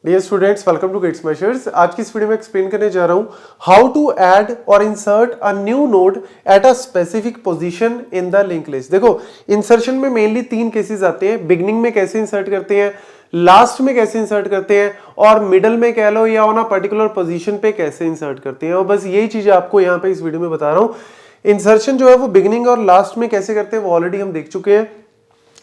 Dear students, welcome to Gates Majors. आज की इस वीडियो में एक्सप्लेन करने जा रहा हूं हाउ टू ऐड और insert a new node at a specific position in the link list. देखो, इंसर्शन में मेनली तीन केसेस आते हैं। बिगनिंग में कैसे इंसर्ट करते हैं, लास्ट में कैसे इंसर्ट करते हैं, और मिडल में कह लो या ऑन अ पर्टिकुलर पोजीशन पे कैसे इंसर्ट करते हैं। और बस यही चीजें आपको यहाँ पे इस वीडियो में बता रहा हूँ। इंसर्शन जो है वो बिगनिंग और लास्ट में कैसे करते हैं वो ऑलरेडी हम देख चुके हैं।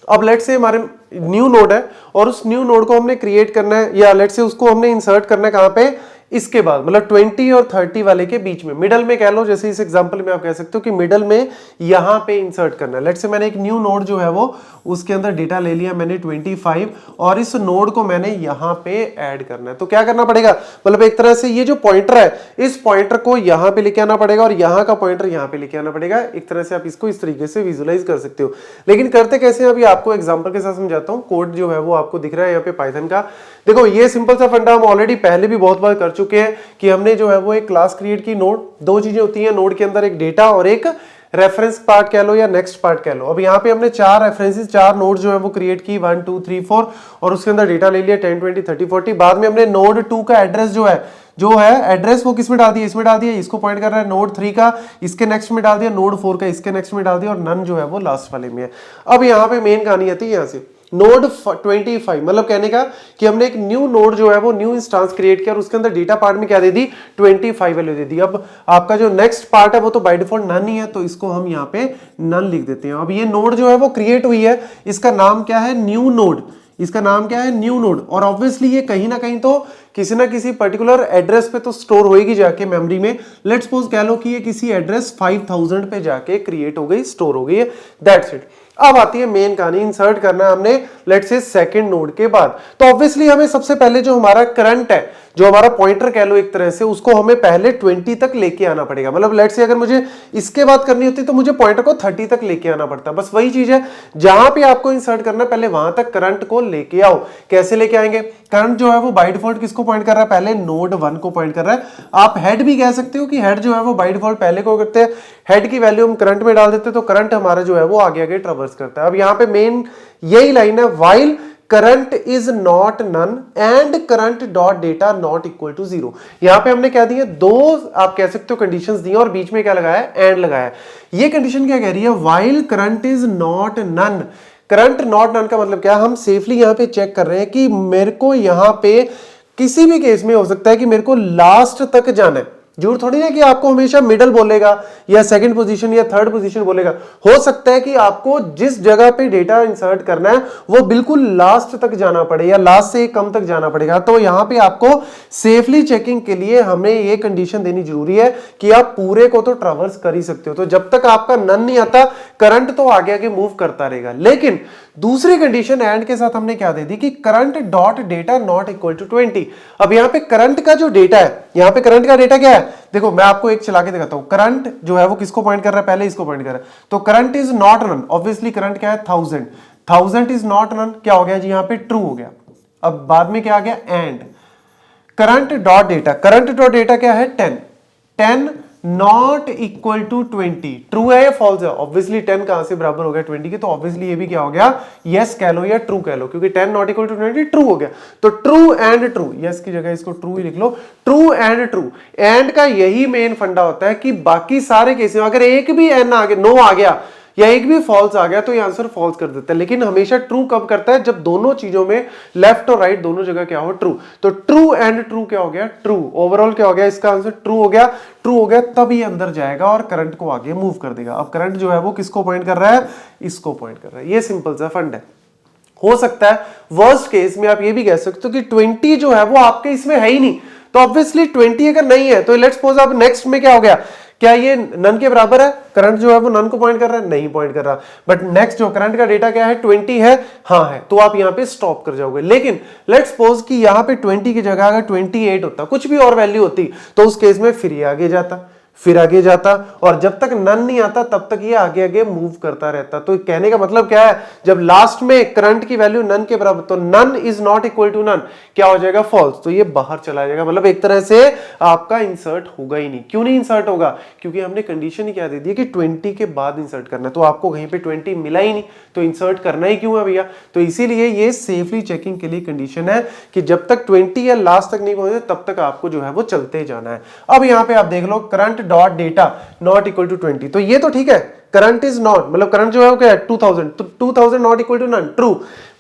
अब लेट से हमारे न्यू नोड है और उस न्यू नोड को हमने क्रिएट करना है, या लेट से उसको हमने इंसर्ट करना है कहां पे, इसके बाद मतलब 20 और 30 वाले के बीच में, मिडल में कह लो। जैसे इस एग्जांपल में आप कह सकते हो कि मिडल में यहां पे इंसर्ट करना है। लेट से मैंने एक न्यू नोड जो है वो उसके अंदर डेटा ले लिया मैंने 25, और इस नोड को मैंने यहां पे ऐड करना है। तो क्या करना पड़ेगा, मतलब एक तरह से ये जो पॉइंटर है, इस पॉइंटर को यहां पे लेके आना पड़ेगा और यहां का पॉइंटर यहां पे लेके आना पड़ेगा। एक तरह से आप इसको इस तरीके से विजुअलाइज कर सकते हो। लेकिन करते कैसे, अभी आपको एग्जांपल के साथ समझाता हूं। कोड जो है वो आपको दिख रहा है यहाँ पे पाइथन का। देखो, ये सिंपल सा फंडा हम ऑलरेडी पहले भी बहुत बार कर चुके हैं कि हमने जो है वो एक क्लास क्रिएट की। नोड, दो चीजें होती हैं नोड के अंदर, एक डेटा और एक रेफरेंस पार्ट कह लो या नेक्स्ट पार्ट कह लो। अब यहाँ पे हमने चार रेफरेंसेस, चार नोड जो है वो क्रिएट की, 1 2 3 4, और उसके अंदर डेटा ले लिया 10 20 30 40। बाद में हमने नोड 2 का एड्रेस जो है एड्रेस वो किस में डाल दिया, इसमें डाल दिया, इसको पॉइंट कर रहा है। नोड 3 का इसके नेक्स्ट में डाल दिया, नोड 4 का इसके नेक्स्ट में डाल दिया, और नन जो है वो लास्ट वाले में है। अब यहाँ पे मेन कहानी आती है यहाँ से, नोड 25, मतलब कहने का कि हमने एक न्यू नोड जो है वो न्यू इंस्टेंस क्रिएट किया और उसके अंदर डेटा पार्ट में क्या दे दी, 25 वैल्यू दे दी। अब आपका जो नेक्स्ट पार्ट है वो तो बाय डिफॉल्ट नन ही है, तो इसको हम यहाँ पे नन लिख देते हैं। अब ये नोड जो है वो क्रिएट हुई है, इसका नाम क्या है, न्यू नोड। इसका नाम क्या है, न्यू नोड। और ऑब्वियसली ये कहीं ना कहीं तो किसी ना किसी पर्टिकुलर एड्रेस पे तो स्टोर होएगी जाके मेमोरी में। लेट्स सपोज कह लो कि ये किसी एड्रेस 5000 पे जाके क्रिएट हो गई, स्टोर हो गई है। That's it. अब आती है मेन कहानी, इंसर्ट करना है हमने लेट्स से सेकंड नोड के बाद। तो ऑब्वियसली हमें सबसे पहले जो हमारा करंट है, जो हमारा पॉइंटर कह लो एक तरह से, उसको हमें पहले 20 तक लेके आना पड़ेगा। मतलब लेट्स से अगर मुझे इसके बाद करनी होती तो मुझे पॉइंटर को 30 तक लेके आना पड़ता। बस वही चीज है, जहां पे आपको इंसर्ट करना है पहले वहां तक करंट को लेके आओ। कैसे लेके आएंगे, करंट जो है वो बाय डिफॉल्ट किसको पॉइंट कर रहा है, पहले नोड 1 को पॉइंट कर रहा है। आप हेड भी कह सकते हो कि हेड जो है वो बाय डिफॉल्ट पहले को करते हैं, हेड की वैल्यू हम करंट में डाल देते हैं, तो करंट हमारा जो है वो आगे आगे ट्रैवर्स करता है। अब यहाँ पे मेन यही लाइन है, while current is not none and current dot data not equal to 0। यहां पे हमने क्या दिए, दो आप कह सकते हो कंडीशंस दी और बीच में क्या लगाया, एंड लगाया। ये कंडीशन क्या कह रही है, while current is not none. Current not none का मतलब क्या, हम सेफली यहां पे चेक कर रहे हैं कि मेरे को यहां पे किसी भी केस में हो सकता है कि मेरे को लास्ट तक जाना है। जरूर थोड़ी ना कि आपको हमेशा मिडल बोलेगा या सेकंड पोजीशन या थर्ड पोजीशन बोलेगा। हो सकता है कि आपको जिस जगह पे डेटा इंसर्ट करना है वो बिल्कुल लास्ट तक जाना पड़े या लास्ट से कम तक जाना पड़ेगा। तो यहां पे आपको सेफली चेकिंग के लिए हमें ये कंडीशन देनी जरूरी है कि आप पूरे को तो ट्रैवर्स कर ही सकते हो। तो जब तक आपका नन नहीं आता, करंट तो आगे आगे मूव करता रहेगा। लेकिन दूसरी कंडीशन एंड के साथ हमने क्या दे दी कि current dot data not equal to 20। अब यहां पे करंट का जो डेटा है, यहां पे करंट का डेटा क्या है, देखो मैं आपको एक चला के दिखाता हूं। करंट जो है वो किसको पॉइंट कर रहा है, पहले इसको पॉइंट कर रहा है। तो current is not none, obviously current क्या है, 1000 इज नॉट नन, क्या हो गया जी, यहां पे ट्रू हो गया। अब बाद में क्या आ गया, and current dot data, current dot data क्या है, 10 नॉट इक्वल टू 20, ट्रू है या फॉल्स है। ऑब्वियसली 10 कहां से बराबर हो गया 20 के, तो ऑब्वियसली ये भी क्या हो गया, यस कह लो या ट्रू कह लो, क्योंकि 10 नॉट इक्वल टू 20 ट्रू हो गया। तो ट्रू एंड ट्रू, यस की जगह इसको ट्रू ही लिख लो, ट्रू एंड ट्रू। एंड का यही मेन फंडा होता है कि बाकी सारे केस में अगर एक भी एन आ गया, नो आ गया या एक भी फॉल्स आ गया तो ये आंसर फॉल्स कर देता है। लेकिन हमेशा ट्रू कब करता है, जब दोनों चीजों में लेफ्ट और राइट दोनों जगह क्या हो, ट्रू। तो ट्रू एंड ट्रू क्या हो गया, ट्रू। ओवरऑल क्या हो गया, इसका आंसर ट्रू हो गया। ट्रू हो गया तब ये अंदर जाएगा और करंट को आगे मूव कर देगा। अब करंट जो है वो किसको पॉइंट कर रहा है, इसको पॉइंट कर रहा है। ये सिंपल सा फंड है। हो सकता है वर्स्ट केस में आप ये भी कह सकते हो कि 20 जो है वो आपके इसमें है ही नहीं, तो ऑब्वियसली 20 अगर नहीं है तो लेट्स सपोज आप नेक्स्ट में क्या हो गया, क्या ये नन के बराबर है, करंट जो है वो नन को पॉइंट कर रहा है, नहीं पॉइंट कर रहा। बट नेक्स्ट जो करंट का डेटा क्या है, 20 है, हाँ है, तो आप यहां पे स्टॉप कर जाओगे। लेकिन लेट्स सपोज कि यहां पे 20 की जगह अगर 28 होता, कुछ भी और वैल्यू होती, तो उस केस में फिर ये आगे जाता, फिर आगे जाता, और जब तक नन नहीं आता तब तक ये आगे आगे मूव करता रहता। तो कहने का मतलब क्या है, जब लास्ट में करंट की वैल्यू नन के बराबर, तो none is not equal to none, क्या हो जाएगा, फॉल्स, तो ये बाहर चला जाएगा। मतलब एक तरह से आपका इंसर्ट होगा ही नहीं। क्यों नहीं इंसर्ट होगा, क्योंकि हमने कंडीशन ही क्या दे दी है कि 20 के बाद इंसर्ट करना है, तो आपको कहीं पे 20 मिला ही नहीं, तो इंसर्ट करना ही क्यों है भैया। तो इसीलिए ये सेफली चेकिंग के लिए कंडीशन है कि जब तक 20 या लास्ट तक नहीं पहुंचे तब तक आपको जो है वो चलते जाना है। अब यहां पे आप देख लो, current dot data not equal to 20, तो ये तो ठीक है, करंट इज नॉट, मतलब करंट जो है वो क्या है 2000, तो 2000 not equal to none, true,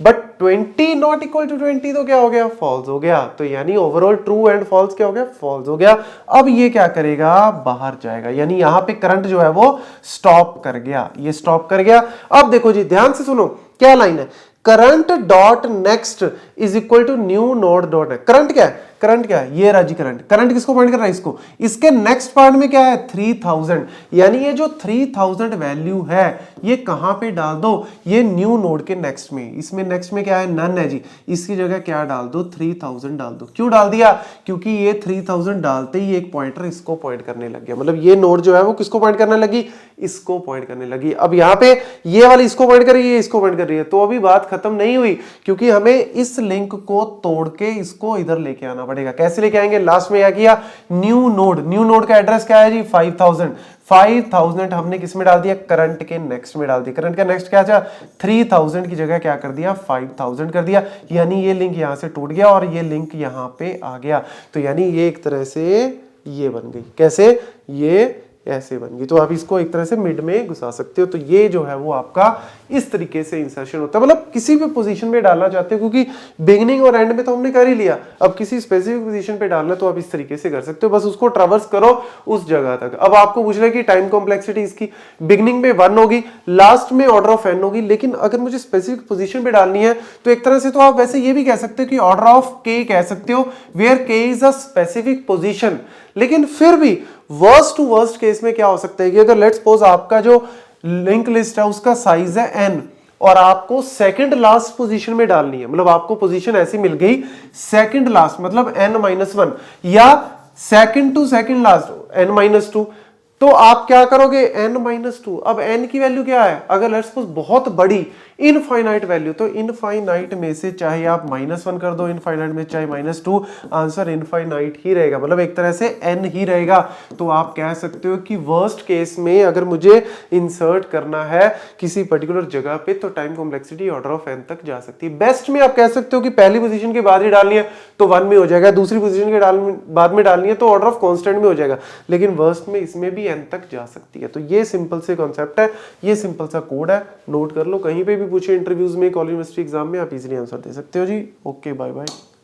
but 20 not equal to 20 तो क्या हो गया, फॉल्स हो गया। तो यानी ओवरऑल ट्रू एंड फॉल्स क्या हो गया, फॉल्स हो गया। अब ये क्या करेगा, बाहर जाएगा, यानी यहां पे करंट जो है वो स्टॉप कर गया, ये स्टॉप कर गया। अब देखो जी, ध्यान से सुनो, क्या लाइन है, current dot next is equal to new node dot next. Current क्या है, करंट क्या है, ये राजी करंट, करंट किसको पॉइंट कर रहा है, इसको, इसके नेक्स्ट पार्ट में क्या है 3000, यानी ये जो 3000 वैल्यू है ये कहां पे डाल दो, ये न्यू नोड के नेक्स्ट में, इसमें नेक्स्ट में क्या है, नन है जी, इसकी जगह क्या डाल दो, 3000 डाल दो। क्यों डाल दिया, क्योंकि ये 3000 डालते ही एक पॉइंटर इसको पॉइंट करने लग गया, मतलब ये नोड जो है वो किसको पॉइंट करने लगी, इसको पॉइंट करने लगी। अब यहां पे ये वाली इसको पॉइंट कर रही है, इसको पॉइंट कर रही है, तो अभी बात खत्म नहीं हुई, क्योंकि हमें इस लिंक को तोड़ के इसको इधर लेके आना पड़ेगा। कैसे लेके आएंगे, लास्ट में क्या किया, न्यू नोड, न्यू नोड का एड्रेस क्या है जी 5000 हमने किस में डाल दिया, करंट के नेक्स्ट में डाल दिया। करंट का नेक्स्ट क्या था, 3000 की जगह क्या कर दिया, 5000 कर दिया, यानी ये लिंक यहां से टूट गया और ये लिंक यहां पे आ गया। तो यानी ये एक तरह से ये बन गई, कैसे, ये ऐसे बन गई। तो आप इसको एक तरह से मिड में घुसा सकते हो। तो ये जो है वो आपका इस तरीके से इंसर्शन होता है, मतलब किसी भी पोजीशन में डालना चाहते हो, क्योंकि बिगिनिंग और एंड में तो हमने कर ही लिया, अब किसी स्पेसिफिक पोजीशन पे डालना तो आप इस तरीके से कर सकते हो, बस उसको ट्रैवर्स करो उस जगह तक। अब आपको पूछ रहा है कि टाइम कॉम्प्लेक्सिटी इसकी बिगिनिंग में 1 होगी, लास्ट में ऑर्डर ऑफ n होगी, लेकिन अगर मुझे स्पेसिफिक पोजीशन पे डालनी है तो एक तरह से तो आप वैसे ये भी कह सकते हो कि ऑर्डर ऑफ k कह सकते हो, where k is a specific position. लेकिन फिर भी वर्स्ट टू वर्स्ट केस में क्या हो सकता है कि अगर लेट्स सपोज आपका जो लिंक लिस्ट है उसका साइज है n और आपको सेकंड लास्ट पोजीशन में डालनी है, मतलब आपको पोजीशन ऐसी मिल गई सेकंड लास्ट, मतलब n-1 या second to second last n-2, तो आप क्या करोगे n-2। अब n की वैल्यू क्या है, अगर लेट्स सपोज बहुत बड़ी इनफाइनाइट वैल्यू, तो इनफाइनाइट में से चाहे आप -1 कर दो, इनफाइनाइट में चाहे -2, आंसर इनफाइनाइट ही रहेगा, मतलब एक तरह से n ही रहेगा। तो आप कह सकते हो कि वर्स्ट केस में अगर मुझे इंसर्ट करना है किसी पर्टिकुलर जगह पे तो time complexity order of n तक जा सकती है। बेस्ट में आप कह सकते हो कि पहली पोजीशन के बाद ही डालनी है तो 1 में हो जाएगा, दूसरी पोजीशन के बाद में डालनी है तो ऑर्डर ऑफ कांस्टेंट में हो जाएगा, लेकिन वर्स्ट में इसमें भी n तक जा सकती है। तो ये सिंपल से कॉन्सेप्ट है, ये सिंपल सा कोड है, नोट कर लो, कहीं पे भी पूछे इंटरव्यूज में, कॉलेज यूनिवर्सिटी एग्जाम में, आप इजीली आंसर दे सकते हो जी। Okay, bye bye.